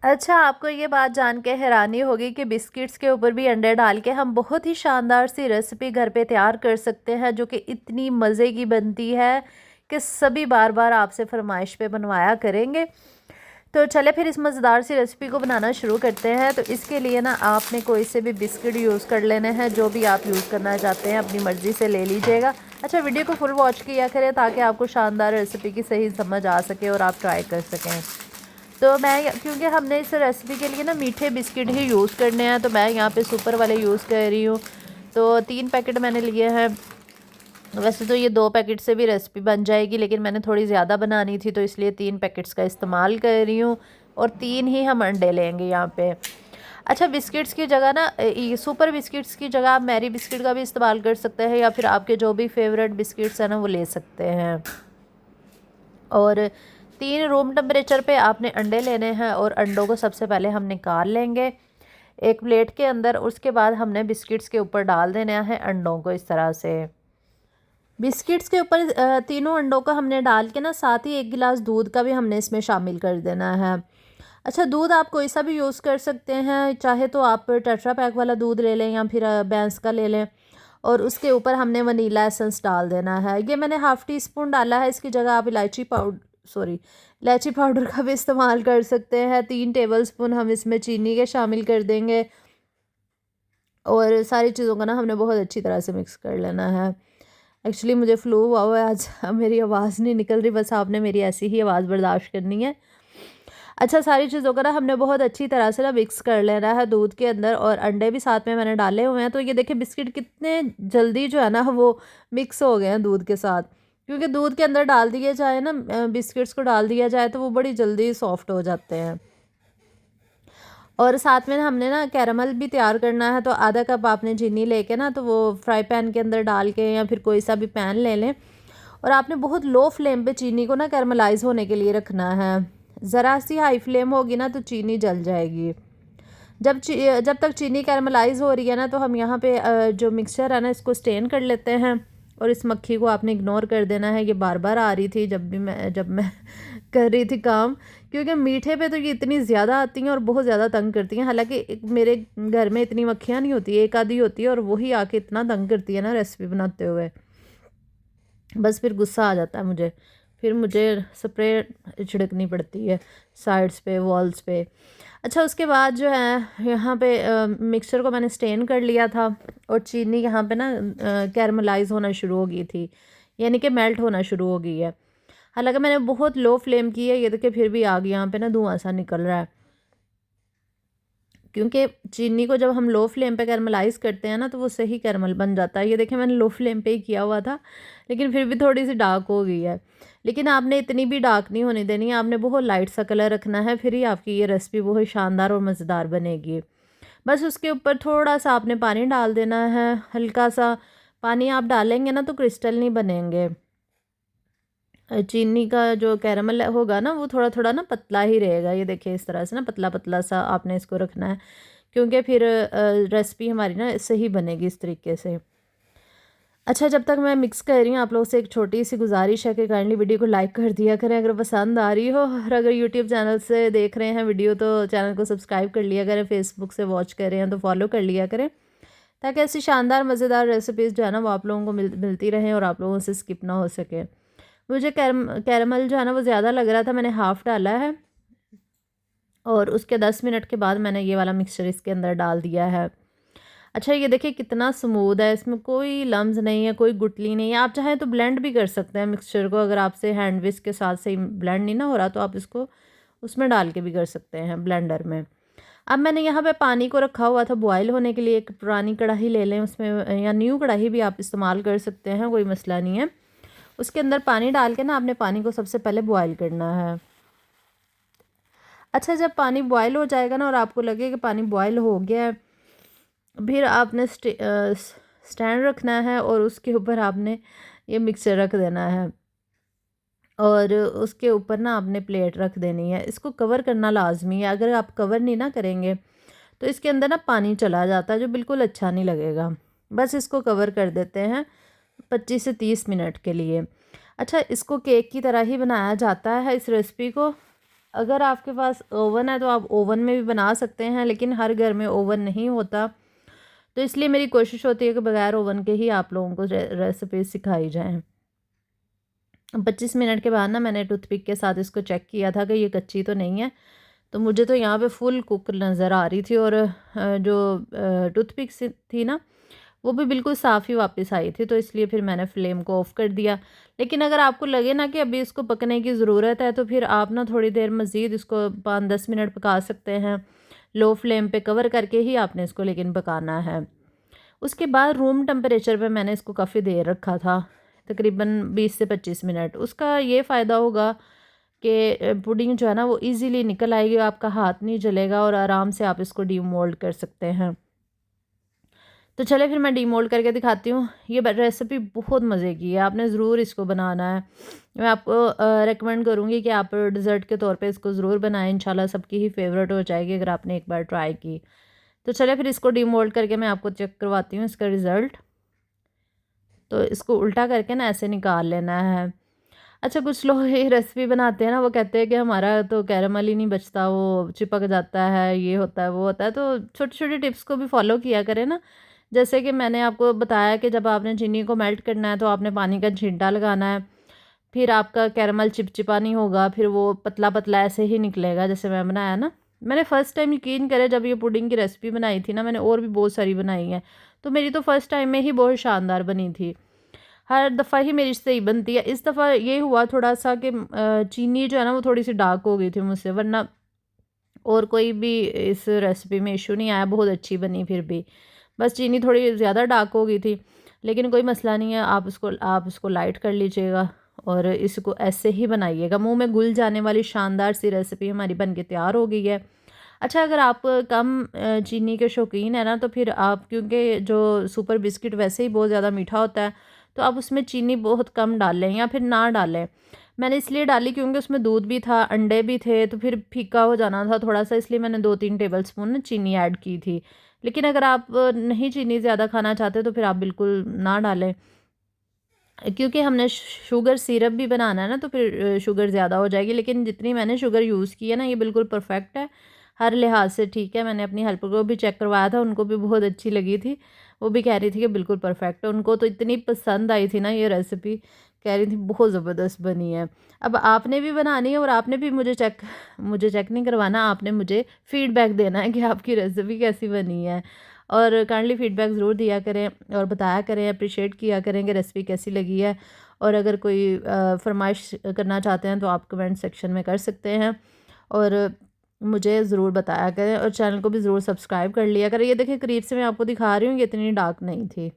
अच्छा, आपको ये बात जान के हैरानी होगी कि बिस्किट्स के ऊपर भी अंडे डाल के हम बहुत ही शानदार सी रेसिपी घर पे तैयार कर सकते हैं, जो कि इतनी मज़े की बनती है कि सभी बार बार आपसे फरमाइश पे बनवाया करेंगे। तो चले फिर इस मज़ेदार सी रेसिपी को बनाना शुरू करते हैं। तो इसके लिए ना आपने कोई से भी बिस्किट यूज़ कर लेने हैं, जो भी आप यूज़ करना चाहते हैं अपनी मर्ज़ी से ले लीजिएगा। अच्छा, वीडियो को फुल वॉच किया करें ताकि आपको शानदार रेसिपी की सही समझ आ सके और आप ट्राई कर सकें। तो मैं, क्योंकि हमने इस रेसिपी के लिए ना मीठे बिस्किट ही यूज़ करने हैं, तो मैं यहाँ पे सुपर वाले यूज़ कर रही हूँ। तो 3 पैकेट मैंने लिए हैं। वैसे तो ये 2 पैकेट से भी रेसिपी बन जाएगी, लेकिन मैंने थोड़ी ज़्यादा बनानी थी तो इसलिए 3 पैकेट्स का इस्तेमाल कर रही हूँ। और 3 ही हम अंडे लेंगे यहाँ पे। अच्छा, बिस्किट्स की जगह ना ये सुपर बिस्किट्स की जगह आप मैरी बिस्किट का भी इस्तेमाल कर सकते हैं, या फिर आपके जो भी फेवरेट बिस्किट्स हैं ना वो ले सकते हैं। और 3 रूम टेम्परेचर पे आपने अंडे लेने हैं और अंडों को सबसे पहले हम निकाल लेंगे एक प्लेट के अंदर। उसके बाद हमने बिस्किट्स के ऊपर डाल देना है अंडों को इस तरह से। बिस्किट्स के ऊपर तीनों अंडों का हमने डाल के ना साथ ही 1 गिलास दूध का भी हमने इसमें शामिल कर देना है। अच्छा, दूध आप कोई सा भी यूज़ कर सकते हैं, चाहे तो आप टेट्रा पैक वाला दूध ले लें या फिर भैंस का ले लें। और उसके ऊपर हमने वनीला एसेंस डाल देना है। ये मैंने हाफ़ टी स्पून डाला है, इसकी जगह आप इलायची पाउडर का भी इस्तेमाल कर सकते हैं। 3 टेबलस्पून हम इसमें चीनी के शामिल कर देंगे। और सारी चीज़ों को ना हमने बहुत अच्छी तरह से मिक्स कर लेना है। एक्चुअली मुझे फ्लू हुआ है आज, मेरी आवाज़ नहीं निकल रही, बस आपने मेरी ऐसी ही आवाज़ बर्दाश्त करनी है। अच्छा, सारी चीज़ों को ना हमने बहुत अच्छी तरह से ना मिक्स कर लेना है दूध के अंदर, और अंडे भी साथ में मैंने डाले हुए हैं। तो ये देखिए बिस्किट कितने जल्दी जो है ना वो मिक्स हो गए हैं दूध के साथ, क्योंकि दूध के अंदर डाल दिए जाए ना, बिस्किट्स को डाल दिया जाए तो वो बड़ी जल्दी सॉफ्ट हो जाते हैं। और साथ में हमने ना कैरामल भी तैयार करना है। तो आधा कप आपने चीनी लेके ना तो वो फ्राई पैन के अंदर डाल के, या फिर कोई सा भी पैन ले लें, और आपने बहुत लो फ्लेम पे चीनी को ना कैरमलाइज़ होने के लिए रखना है। ज़रा सी हाई फ्लेम होगी ना तो चीनी जल जाएगी। जब तक चीनी कैरमलाइज़ हो रही है ना, तो हम यहाँ पे जो मिक्सचर है ना इसको स्टेन कर लेते हैं। और इस मक्खी को आपने इग्नोर कर देना है, ये बार बार आ रही थी जब मैं कर रही थी काम। क्योंकि मीठे पे तो ये इतनी ज़्यादा आती हैं और बहुत ज़्यादा तंग करती हैं। हालांकि मेरे घर में इतनी मक्खियाँ नहीं होती, एक आधी होती है, और वही आके इतना तंग करती है ना रेसिपी बनाते हुए, बस फिर गुस्सा आ जाता है मुझे। फिर मुझे स्प्रे छिड़कनी पड़ती है साइड्स पे, वॉल्स पे। अच्छा, उसके बाद जो है यहाँ पे मिक्सचर को मैंने स्टेन कर लिया था, और चीनी यहाँ पे ना कैरमलाइज़ होना शुरू हो गई थी, यानी कि मेल्ट होना शुरू हो गई है। हालांकि मैंने बहुत लो फ्लेम की है, ये देखिए फिर भी आग यहाँ पे ना धुआं सा निकल रहा है। क्योंकि चीनी को जब हम लो फ्लेम पे कैरमलाइज़ करते हैं ना तो वो सही कैरमल बन जाता है। ये देखिए मैंने लो फ्लेम पे ही किया हुआ था, लेकिन फिर भी थोड़ी सी डार्क हो गई है। लेकिन आपने इतनी भी डार्क नहीं होने देनी है, आपने बहुत लाइट सा कलर रखना है, फिर ही आपकी ये रेसिपी बहुत शानदार और मज़ेदार बनेगी। बस उसके ऊपर थोड़ा सा आपने पानी डाल देना है, हल्का सा पानी आप डालेंगे ना तो क्रिस्टल नहीं बनेंगे। चीनी का जो कैरमल होगा ना वो थोड़ा थोड़ा ना पतला ही रहेगा। ये देखिए इस तरह से ना पतला पतला सा आपने इसको रखना है, क्योंकि फिर रेसिपी हमारी ना सही बनेगी इस तरीके से। अच्छा, जब तक मैं मिक्स कर रही हूँ, आप लोगों से एक छोटी सी गुजारिश है कि काइंडली वीडियो को लाइक कर दिया करें अगर पसंद आ रही हो, और अगर यूट्यूब चैनल से देख रहे हैं वीडियो तो चैनल को सब्सक्राइब कर लिया करें, फेसबुक से वॉच कर रहे हैं तो फॉलो कर लिया करें, ताकि ऐसी शानदार मज़ेदार रेसिपीज़ जो है ना वो आप लोगों को मिलती रहें और आप लोगों से स्किप ना हो सके। मुझे कैरमल जो है ना वो ज़्यादा लग रहा था, मैंने हाफ़ डाला है। और उसके 10 मिनट के बाद मैंने ये वाला मिक्सचर इसके अंदर डाल दिया है। अच्छा, ये देखिए कितना स्मूथ है, इसमें कोई लम्स नहीं है, कोई गुठली नहीं है। आप चाहें तो ब्लेंड भी कर सकते हैं मिक्सचर को, अगर आपसे हैंड विस्क के साथ सही ब्लेंड नहीं ना हो रहा तो आप इसको उसमें डाल के भी कर सकते हैं ब्लेंडर में। अब मैंने यहाँ पे पानी को रखा हुआ था बॉयल होने के लिए। एक पुरानी कढ़ाई ले लें, उसमें या न्यू कढ़ाई भी आप इस्तेमाल कर सकते हैं, कोई मसला नहीं है। उसके अंदर पानी डाल के ना आपने पानी को सबसे पहले बॉयल करना है। अच्छा, जब पानी बॉयल हो जाएगा ना और आपको लगे कि पानी बॉयल हो गया है, फिर आपने स्टैंड रखना है और उसके ऊपर आपने ये मिक्सचर रख देना है, और उसके ऊपर ना आपने प्लेट रख देनी है। इसको कवर करना लाजमी है, अगर आप कवर नहीं ना करेंगे तो इसके अंदर ना पानी चला जाता है, जो बिल्कुल अच्छा नहीं लगेगा। बस इसको कवर कर देते हैं 25 से 30 मिनट के लिए। अच्छा, इसको केक की तरह ही बनाया जाता है इस रेसिपी को। अगर आपके पास ओवन है तो आप ओवन में भी बना सकते हैं, लेकिन हर घर में ओवन नहीं होता, तो इसलिए मेरी कोशिश होती है कि बगैर ओवन के ही आप लोगों को रेसिपी सिखाई जाएँ। 25 मिनट के बाद ना मैंने टूथपिक के साथ इसको चेक किया था कि ये कच्ची तो नहीं है, तो मुझे तो यहाँ पे फुल कुक नज़र आ रही थी, और जो टूथपिक से थी ना वो भी बिल्कुल साफ़ ही वापस आई थी, तो इसलिए फिर मैंने फ्लेम को ऑफ़ कर दिया। लेकिन अगर आपको लगे ना कि अभी इसको पकने की ज़रूरत है, तो फिर आप ना थोड़ी देर मज़ीद इसको 5-10 मिनट पका सकते हैं। लो फ्लेम पे कवर करके ही आपने इसको लेकिन पकाना है। उसके बाद रूम टेम्परेचर पे मैंने इसको काफ़ी देर रखा था, तकरीबन 20 से 25 मिनट। उसका ये फ़ायदा होगा कि पुडिंग जो है ना वो ईज़िली निकल आएगी, आपका हाथ नहीं जलेगा और आराम से आप इसको डीमोल्ड कर सकते हैं। तो चलिए फिर मैं डीमोल्ड करके दिखाती हूँ। ये रेसिपी बहुत मज़े की है, आपने ज़रूर इसको बनाना है। मैं आपको रेकमेंड करूँगी कि आप डिज़र्ट के तौर पे इसको ज़रूर बनाएँ, इंशाल्लाह सबकी ही फ़ेवरेट हो जाएगी अगर आपने एक बार ट्राई की। तो चलिए फिर इसको डीमोल्ड करके मैं आपको चेक करवाती हूँ इसका रिज़ल्ट। तो इसको उल्टा करके ना ऐसे निकाल लेना है। अच्छा, कुछ लोग ये रेसिपी बनाते हैं ना, वो कहते हैं कि हमारा तो कैरेमल ही नहीं बचता, वो चिपक जाता है, ये होता है, वो होता है। तो छोटी-छोटी टिप्स को भी फ़ॉलो किया करें ना। जैसे कि मैंने आपको बताया कि जब आपने चीनी को मेल्ट करना है तो आपने पानी का छींटा लगाना है। फिर आपका कैरेमल चिपचिपा नहीं होगा, फिर वो पतला-पतला ऐसे ही निकलेगा जैसे मैं बनाया ना। मैंने फ़र्स्ट टाइम यकीन करें जब ये पुडिंग की रेसिपी बनाई थी ना, मैंने और भी बहुत सारी बनाई हैं। तो मेरी तो फर्स्ट टाइम में ही बहुत शानदार बनी थी। हर दफ़ा ही मेरी सही बनती है। इस दफ़ा ये हुआ थोड़ा-सा कि चीनी जो है ना वो थोड़ी-सी डार्क हो गई थी मुझसे, वरना और कोई भी इस रेसिपी में इश्यू नहीं आया, बहुत अच्छी बनी फिर भी। बस चीनी थोड़ी ज़्यादा डार्क हो गई थी, लेकिन कोई मसला नहीं है, आप उसको लाइट कर लीजिएगा और इसको ऐसे ही बनाइएगा। मुँह में घुल जाने वाली शानदार सी रेसिपी हमारी बन के तैयार हो गई है। अच्छा, अगर आप कम चीनी के शौकीन हैं ना, तो फिर आप, क्योंकि जो सुपर बिस्किट वैसे ही बहुत ज़्यादा मीठा होता है, तो आप उसमें चीनी बहुत कम डालें या फिर ना डालें। मैंने इसलिए डाली क्योंकि उसमें दूध भी था, अंडे भी थे, तो फिर फीका हो जाना था थोड़ा-सा, इसलिए मैंने 2-3 टेबलस्पून ना चीनी ऐड की थी। लेकिन अगर आप नहीं चीनी ज़्यादा खाना चाहते तो फिर आप बिल्कुल ना डालें। क्योंकि हमने शुगर सिरप भी बनाना है ना, तो फिर शुगर ज़्यादा हो जाएगी, लेकिन जितनी मैंने शुगर यूज़ की है ना, ये बिल्कुल परफेक्ट है, हर लिहाज से ठीक है। मैंने अपनी हेल्पर को भी चेक करवाया था, उनको भी बहुत अच्छी लगी थी। वो भी कह रही थी कि बिल्कुल परफेक्ट है, उनको तो इतनी पसंद आई थी ना ये रेसिपी, कह रही थी बहुत ज़बरदस्त बनी है। अब आपने भी बनानी है और आपने भी मुझे चेक नहीं करवाना, आपने मुझे फ़ीडबैक देना है कि आपकी रेसिपी कैसी बनी है। और काइंडली फ़ीडबैक ज़रूर दिया करें और बताया करें, अप्रिशिएट किया करें कि रेसिपी कैसी लगी है। और अगर कोई फ़रमाइश करना चाहते हैं तो आप कमेंट सेक्शन में कर सकते हैं, और मुझे ज़रूर बताया करें, और चैनल को भी ज़रूर सब्सक्राइब कर लिया करें। ये देखिए करीब से मैं आपको दिखा रही हूँ, ये इतनी डार्क नहीं थी।